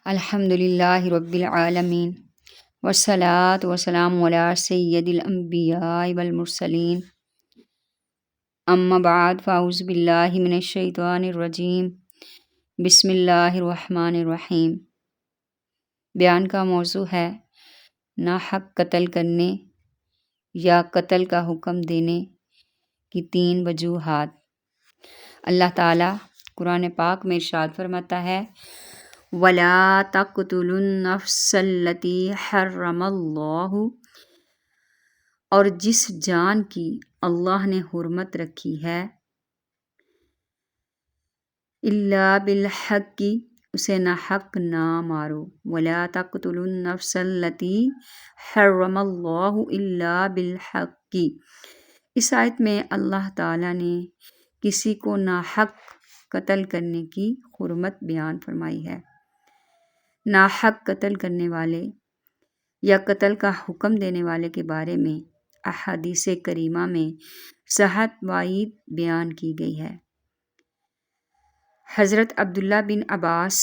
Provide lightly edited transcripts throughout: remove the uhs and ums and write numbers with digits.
الحمد للہ رب العالمین والصلاة والسلام علی سید الانبیاء والمرسلین اما بعد فاعوذ باللہ من الشیطان الرجیم بسم اللہ الرحمن الرحیم۔ بیان کا موضوع ہے ناحق قتل کرنے یا قتل کا حکم دینے کی 3 وجوہات۔ اللہ تعالیٰ قرآن پاک میں ارشاد فرماتا ہے وَلَا تَقْتُلُوا النَّفْسَ الَّتِي حَرَّمَ اللَّهُ، اور جس جان کی اللہ نے حرمت رکھی ہے، الا بالحق، اسے ناحق نہ مارو۔ وَلَا تَقْتُلُوا النَّفْسَ الَّتِي حَرَّمَ اللَّهُ الا بالحق۔ اس آیت میں اللہ تعالیٰ نے کسی کو ناحق قتل کرنے کی حرمت بیان فرمائی ہے۔ ناحق قتل کرنے والے یا قتل کا حکم دینے والے کے بارے میں احادیث کریمہ میں صحت وعید بیان کی گئی ہے۔ حضرت عبداللہ بن عباس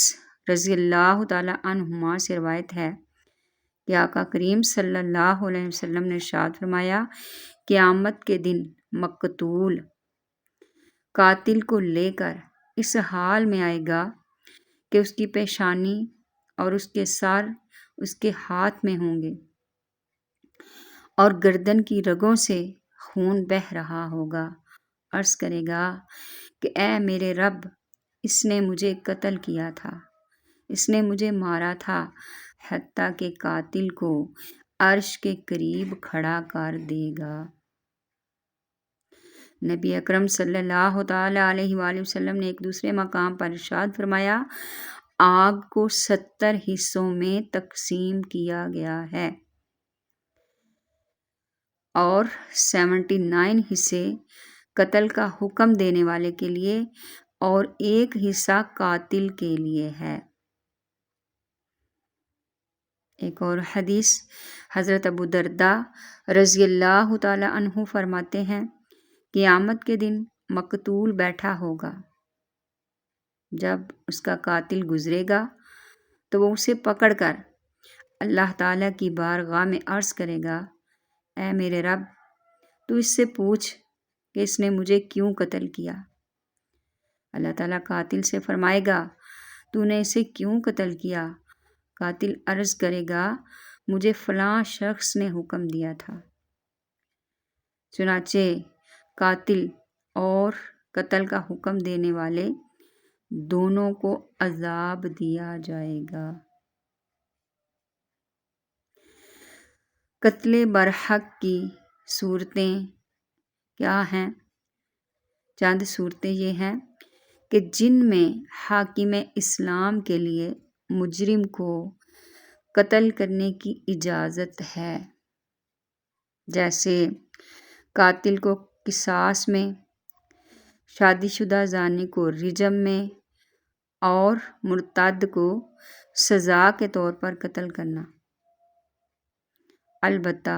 رضی اللہ تعالی عنہما سے روایت ہے کہ آقا کریم صلی اللہ علیہ وسلم نے ارشاد فرمایا، قیامت کے دن مقتول قاتل کو لے کر اس حال میں آئے گا کہ اس کی پیشانی اور اس کے سر اس کے ہاتھ میں ہوں گے اور گردن کی رگوں سے خون بہہ رہا ہوگا۔ عرض کرے گا کہ اے میرے رب، اس نے مجھے قتل کیا تھا، اس نے مجھے مارا تھا، حتیٰ کہ قاتل کو عرش کے قریب کھڑا کر دے گا۔ نبی اکرم صلی اللہ تعالی علیہ وآلہ وسلم نے ایک دوسرے مقام پر ارشاد فرمایا، آگ کو 70 حصوں میں تقسیم کیا گیا ہے اور 79 حصے قتل کا حکم دینے والے کے لیے اور 1 حصہ قاتل کے لیے ہے۔ ایک اور حدیث، حضرت ابو درداء رضی اللہ تعالی عنہ فرماتے ہیں، قیامت کے دن مقتول بیٹھا ہوگا، جب اس کا قاتل گزرے گا تو وہ اسے پکڑ کر اللہ تعالیٰ کی بارگاہ میں عرض کرے گا، اے میرے رب، تو اس سے پوچھ کہ اس نے مجھے کیوں قتل کیا۔ اللہ تعالیٰ قاتل سے فرمائے گا، تو نے اسے کیوں قتل کیا؟ قاتل عرض کرے گا، مجھے فلاں شخص نے حکم دیا تھا۔ چنانچہ قاتل اور قتل کا حکم دینے والے دونوں کو عذاب دیا جائے گا۔ قتل برحق کی صورتیں کیا ہیں؟ چند صورتیں یہ ہیں کہ جن میں حاکم اسلام کے لیے مجرم کو قتل کرنے کی اجازت ہے، جیسے قاتل کو قصاص میں، شادی شدہ زانی کو رجم میں اور مرتد کو سزا کے طور پر قتل کرنا۔ البتہ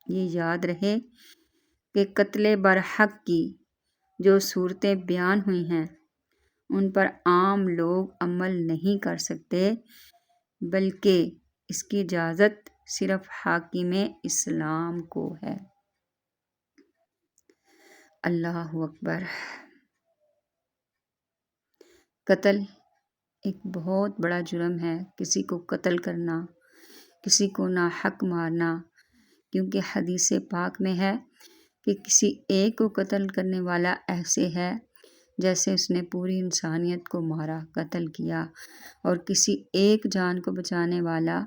یہ یاد رہے کہ قتل برحق کی جو صورتیں بیان ہوئی ہیں ان پر عام لوگ عمل نہیں کر سکتے، بلکہ اس کی اجازت صرف حاکم اسلام کو ہے۔ اللہ اکبر۔ قتل ایک بہت بڑا جرم ہے، کسی کو قتل کرنا، کسی کو ناحق مارنا، کیونکہ حدیث پاک میں ہے کہ کسی ایک کو قتل کرنے والا ایسے ہے جیسے اس نے پوری انسانیت کو مارا، قتل کیا، اور کسی ایک جان کو بچانے والا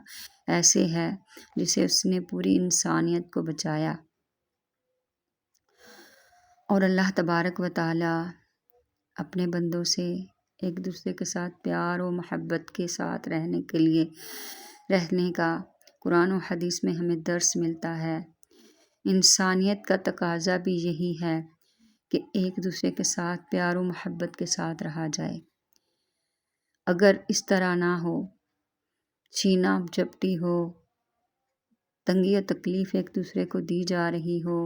ایسے ہے جسے اس نے پوری انسانیت کو بچایا۔ اور اللہ تبارک و تعالی اپنے بندوں سے ایک دوسرے کے ساتھ پیار و محبت کے ساتھ رہنے کا قرآن و حدیث میں ہمیں درس ملتا ہے۔ انسانیت کا تقاضا بھی یہی ہے کہ ایک دوسرے کے ساتھ پیار و محبت کے ساتھ رہا جائے۔ اگر اس طرح نہ ہو، چھینا جھپٹی ہو، تنگی و تکلیف ایک دوسرے کو دی جا رہی ہو،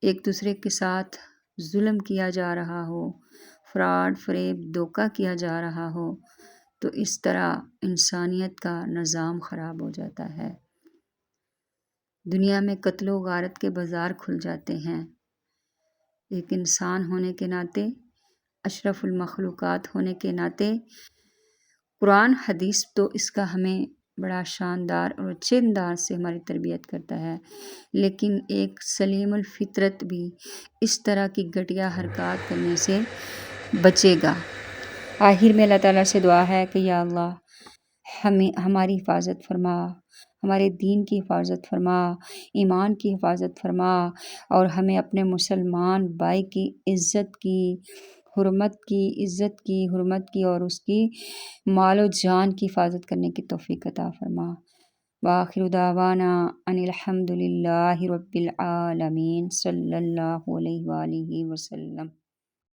ایک دوسرے کے ساتھ ظلم کیا جا رہا ہو، فراڈ فریب دھوکہ کیا جا رہا ہو، تو اس طرح انسانیت کا نظام خراب ہو جاتا ہے۔ دنیا میں قتل و غارت کے بازار کھل جاتے ہیں۔ ایک انسان ہونے کے ناطے، اشرف المخلوقات ہونے کے ناطے، قرآن حدیث تو اس کا ہمیں بڑا شاندار اور اچھے انداز سے ہماری تربیت کرتا ہے، لیکن ایک سلیم الفطرت بھی اس طرح کی گھٹیا حرکات کرنے سے بچے گا۔ آخر میں اللہ تعالیٰ سے دعا ہے کہ یا اللہ ہماری حفاظت فرما، ہمارے دین کی حفاظت فرما، ایمان کی حفاظت فرما، اور ہمیں اپنے مسلمان بھائی کی عزت کی، حرمت کی اور اس کی مال و جان کی حفاظت کرنے کی توفیق عطا فرما۔ وآخر دعوانا ان الحمد للہ رب العالمین، صلی اللہ علیہ وآلہ وسلم۔